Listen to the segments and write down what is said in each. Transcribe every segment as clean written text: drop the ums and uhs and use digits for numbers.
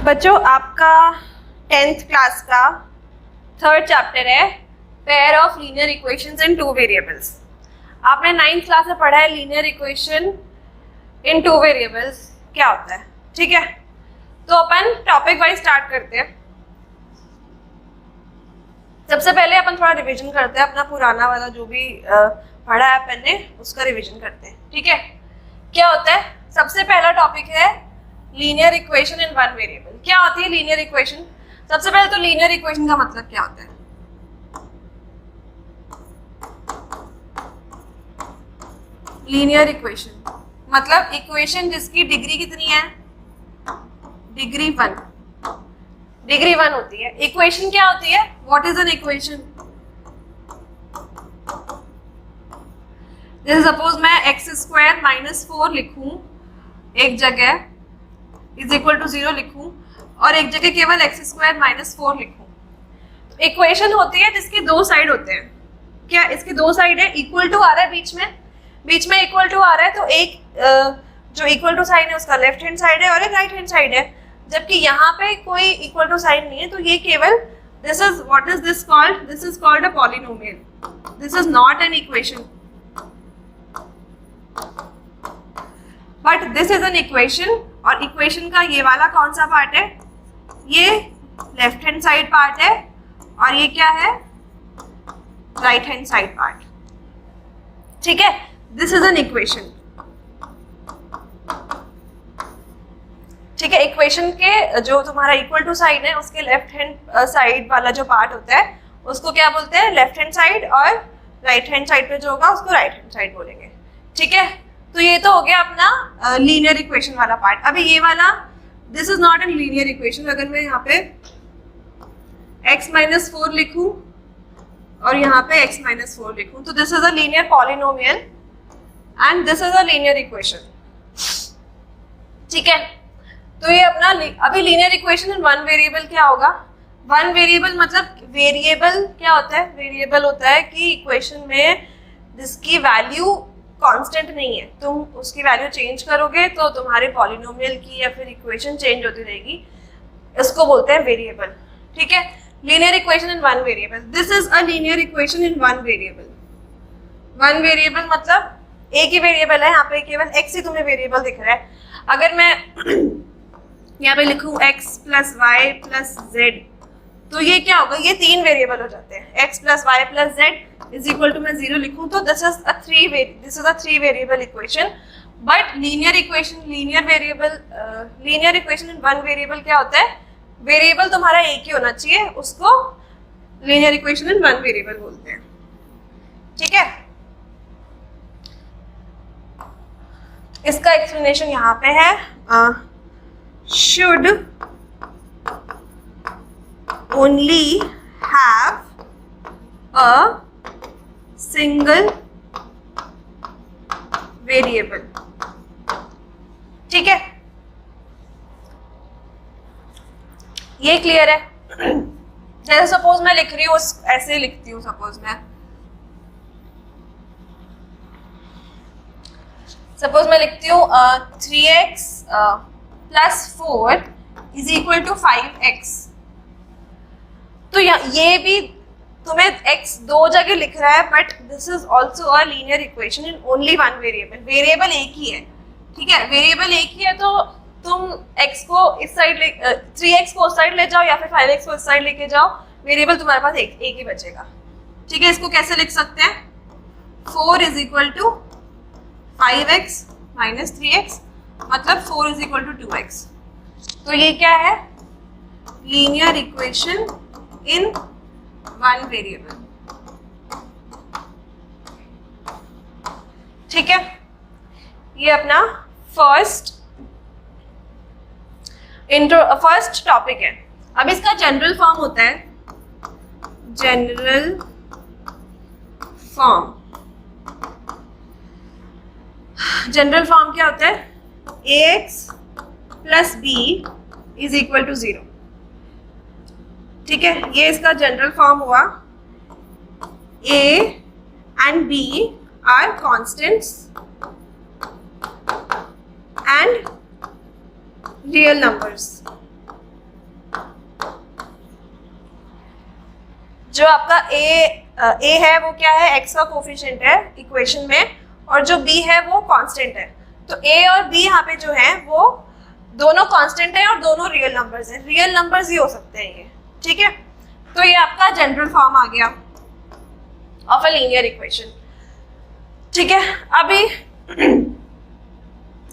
बच्चों आपका 10th class का थर्ड चैप्टर है pair of linear equations in two variables. आपने 9th क्लास में पढ़ा है लीनियर इक्वेशन इन टू वेरिएबल्स क्या होता है, ठीक है। तो अपन टॉपिक वाइज स्टार्ट करते हैं। सबसे पहले अपन थोड़ा रिवीजन करते हैं, अपना पुराना वाला जो भी पढ़ा है अपन ने उसका रिवीजन करते हैं, ठीक है। क्या होता है, सबसे पहला टॉपिक है linear equation in one variable. क्या होती है लीनियर इक्वेशन? सबसे पहले तो लीनियर इक्वेशन का मतलब क्या होता है? लीनियर इक्वेशन मतलब इक्वेशन जिसकी डिग्री कितनी है? डिग्री वन होती है। इक्वेशन क्या होती है? What is an equation? जैसे सपोज मैं x² - 4 लिखूं एक जगह इज इक्वल टू 0 लिखूं और एक जगह केवल x² - 4 लिखूं, तो इक्वेशन होती है जिसके दो साइड होते हैं। क्या इसके दो साइड है? इक्वल टू आ रहा है बीच में इक्वल टू आ रहा है, तो एक जो इक्वल टू साइन है उसका लेफ्ट हैंड साइड है और एक राइट हैंड साइड है। जबकि यहाँ पे कोई इक्वल टू साइन नहीं है, तो ये केवल this is what is this called? This is called a polynomial, this is not an equation but this is an equation. और इक्वेशन का ये वाला कौन सा पार्ट है? ये लेफ्ट हैंड साइड पार्ट है और ये क्या है? राइट हैंड साइड पार्ट, ठीक है। दिस इज एन इक्वेशन, ठीक है। इक्वेशन के जो तुम्हारा इक्वल टू साइन है उसके लेफ्ट हैंड साइड वाला जो पार्ट होता है उसको क्या बोलते हैं? लेफ्ट हैंड साइड, और राइट हैंड साइड पे जो होगा उसको राइट हैंड साइड बोलेंगे, ठीक है। तो ये तो हो गया अपना लीनियर इक्वेशन वाला पार्ट। अभी ये वाला this is not an linear equation. अगर मैं यहाँ पे x - 4 लिखूं और यहाँ पे x - 4 लिखूं, तो this is a linear polynomial and this is a linear equation, ठीक है। तो ये अपना अभी linear equation in one variable क्या होगा? वन वेरिएबल मतलब वेरिएबल क्या होता है? वेरिएबल होता है कि इक्वेशन में जिसकी वैल्यू कांस्टेंट नहीं है, तुम उसकी वैल्यू चेंज करोगे तो तुम्हारे पॉलिनोमियल की या फिर इक्वेशन चेंज होती रहेगी, इसको बोलते हैं वेरिएबल, ठीक है। Linear equation in one variable, this is a linear equation in one variable. One variable मतलब एक ही वेरिएबल है, यहाँ पे केवल x ही तुम्हें वेरिएबल दिख रहा है। अगर मैं यहाँ पे लिखूं x + y + z, तो ये क्या होगा? ये तीन वेरिएबल हो जाते हैं। x + y + z is equal to मैं 0 लिखूं तो this is a three variable equation. But linear equation in one variable क्या होता है? वेरिएबल तुम्हारा एक ही होना चाहिए, उसको linear equation in one variable बोलते हैं, ठीक है। इसका एक्सप्लेनेशन यहाँ पे है, should only have a single variable, ठीक है। ये क्लियर है? जैसे सपोज मैं लिख रही हूँ, ऐसे लिखती हूँ, सपोज मैं लिखती हूँ 3x + 4 is equal to 5x। तो ये भी तुम्हें x दो जगह लिख रहा है, but this is also a linear equation in only one variable. Variable एक ही है, ठीक है। वेरिएबल एक ही है तो तुम x को इस साइड 3x को उस साइड ले जाओ या फिर 5x को इस साइड लेके जाओ, वेरिएबल तुम्हारे पास एक ही बचेगा, ठीक है। इसको कैसे लिख सकते हैं? 4 is equal to 5x - 3x मतलब 4 इज इक्वल टू 2x। तो ये क्या है? Linear equation in one variable, ठीक है। ये अपना फर्स्ट टॉपिक है। अब इसका जनरल फॉर्म होता है, जनरल फॉर्म क्या होता है? ax + b is equal to 0, ठीक है। ये इसका जनरल फॉर्म हुआ। a and b are constants and real numbers. जो आपका ए है वो क्या है, एक्स का कोफिशिएंट है इक्वेशन में, और जो बी है वो कांस्टेंट है। तो ए और बी यहाँ पे जो है वो दोनों कांस्टेंट है और दोनों रियल नंबर्स हैं। रियल नंबर्स ही हो सकते हैं ये, ठीक है। तो ये आपका जनरल फॉर्म आ गया ऑफ अ लीनियर इक्वेशन, ठीक है। अभी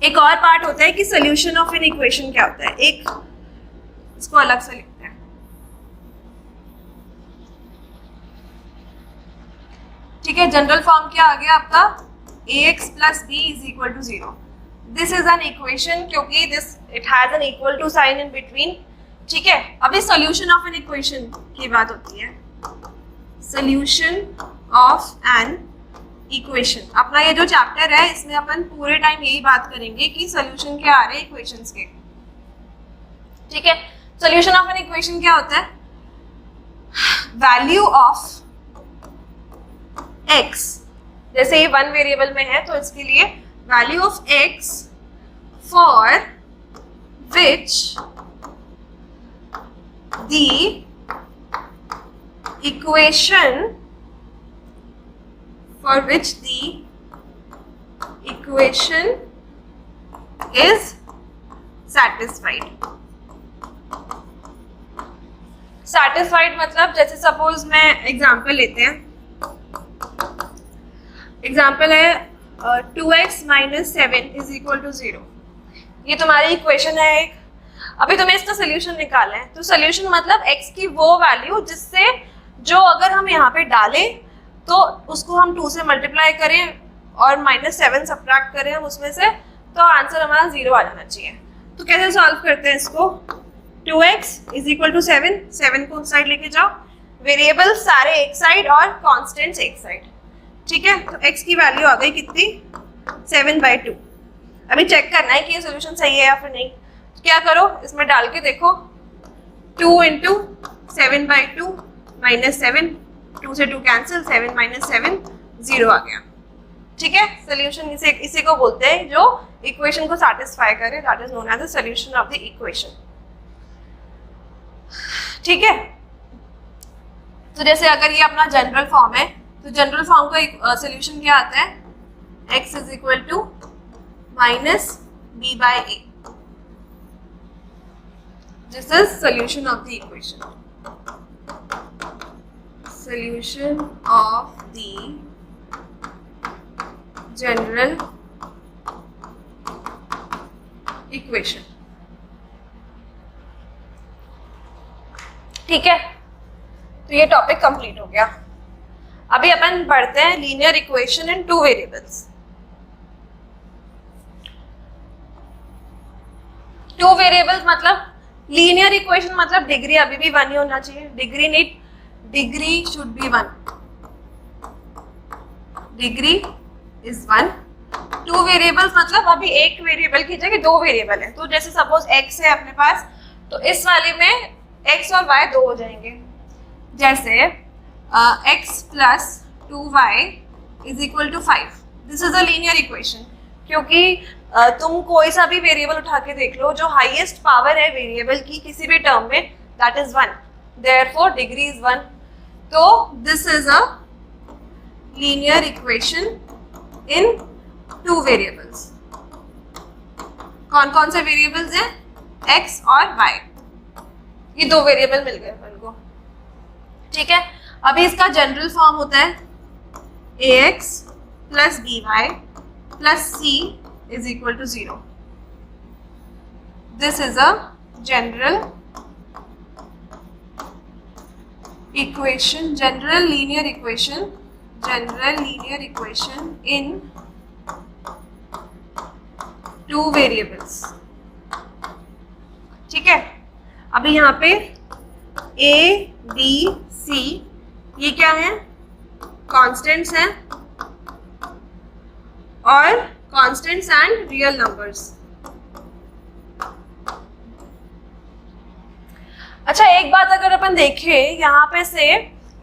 एक और पार्ट होता है कि सोल्यूशन ऑफ एन इक्वेशन क्या होता है, एक इसको अलग से लिखते हैं, ठीक है। जनरल फॉर्म क्या आ गया आपका, ax plus b is equal to 0. This is an equation क्योंकि this it has an equal to sign in between, ठीक है। अभी सोल्यूशन ऑफ एन इक्वेशन की बात होती है, सोल्यूशन ऑफ एन इक्वेशन। अपना ये जो चैप्टर है इसमें अपन पूरे टाइम यही बात करेंगे कि सोल्यूशन क्या आ रहे हैं इक्वेशंस के, ठीक है। सोल्यूशन ऑफ एन इक्वेशन क्या होता है, वैल्यू ऑफ x, जैसे ये वन वेरिएबल में है तो इसके लिए value of x for which the equation for which the equation is satisfied. Satisfied मतलब जैसे सपोज मैं एग्जांपल लेते हैं, एग्जांपल है 2x minus 7 is equal to 0। ये तुम्हारी इक्वेशन है एक। अभी तुम्हें इसका सोल्यूशन निकालना है, तो सोल्यूशन मतलब x की वो वैल्यू जिससे जो अगर हम यहाँ पे डालें तो उसको हम 2 से मल्टीप्लाई करें और -7 सब्ट्रैक्ट करें हम उसमें से, तो आंसर हमारा 0 आ जाना चाहिए। तो कैसे सॉल्व करते हैं इसको, 2x इज इक्वल टू 7 को उस साइड लेके जाओ, वेरिएबल सारे एक साइड और कॉन्स्टेंट्स एक साइड, ठीक है। तो x की वैल्यू आ गई कितनी, 7/2। अभी चेक करना है कि ये सोल्यूशन सही है या फिर नहीं। तो क्या करो, इसमें डाल के देखो, 2 × 7/2 -7, 2 से 2 कैंसिल, 7 - 7 0 आ गया, ठीक है। सोल्यूशन इसी को बोलते हैं जो इक्वेशन को सेटिस्फाई करे, that is known as the solution of the equation, ठीक है। तो जैसे अगर ये अपना जनरल फॉर्म है तो जनरल फॉर्म का एक सोल्यूशन क्या आता है, x is equal to -b/a, this is solution of the equation, solution of the general equation, ठीक है। तो ये टॉपिक कंप्लीट हो गया। अभी अपन पढ़ते हैं लीनियर इक्वेशन इन 2 वेरिएबल्स। 2 वेरिएबल्स मतलब लीनियर इक्वेशन मतलब डिग्री अभी भी 1 ही होना चाहिए, degree should be 1, degree is 1। 2 variables मतलब अभी एक वेरिएबल की जगह 2 वेरिएबल है, तो जैसे सपोज x है अपने पास, तो इस वाले में x और y 2 हो जाएंगे, जैसे x plus 2y is equal to 5। This is a linear equation, क्योंकि तुम कोई सा भी वेरिएबल उठा के देख लो, जो हाईएस्ट पावर है वेरिएबल की किसी भी टर्म में, that is 1, therefore degree is 1। तो this is a linear equation in 2 variables. कौन कौन से वेरिएबल्स हैं, x और y, ये 2 वेरिएबल मिल गए अपन को, ठीक है। अभी इसका जनरल फॉर्म होता है ax plus by plus c is equal to 0. This is a general equation, general linear equation in 2 variables, ठीक है। अभी यहाँ पे a b c ये क्या है, कॉन्स्टेंट्स हैं और कॉन्स्टेंट्स एंड रियल नंबर्स। अच्छा, एक बात अगर अपन देखें यहाँ पे से,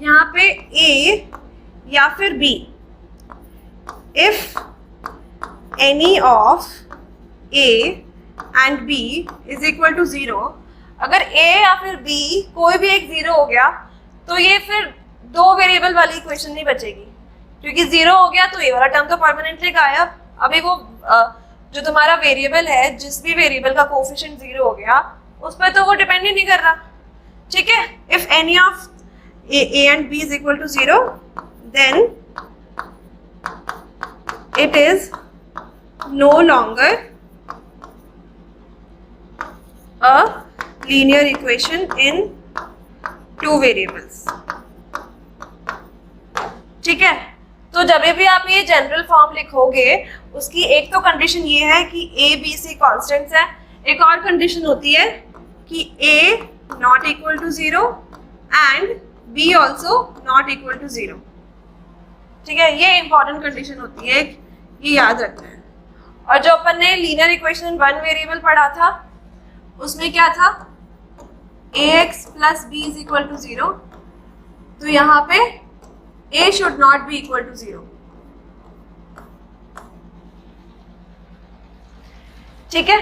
यहाँ पे a या फिर b, if any of a and b is equal to 0, अगर a या फिर b कोई भी एक 0 हो गया तो ये फिर दो वेरिएबल वाली इक्वेशन नहीं बचेगी, क्योंकि 0 हो गया तो ये वाला टर्म तो परमानेंटली गायब। अभी वो जो तुम्हारा वेरिएबल है, जिस भी वेरिएबल का कोएफिशिएंट 0 हो गया, उस पर तो वो डिपेंड ही नहीं कर रहा। ठीक है, if any of a and b is equal to 0, then it is no longer a linear equation in two variables। ठीक है, तो जब भी आप ये जनरल फॉर्म लिखोगे, उसकी एक तो कंडीशन ये है कि a b c कॉन्स्टेंट्स है, एक और कंडीशन होती है कि a not equal to 0 and b also not equal to 0। ठीक है, ये इंपॉर्टेंट कंडीशन होती है, ये याद रखना है। और जो अपन ने लीनियर इक्वेशन वन वेरिएबल पढ़ा था, उसमें क्या था, ax plus b is equal to 0, तो यहाँ पे a should not be equal to 0। ठीक है,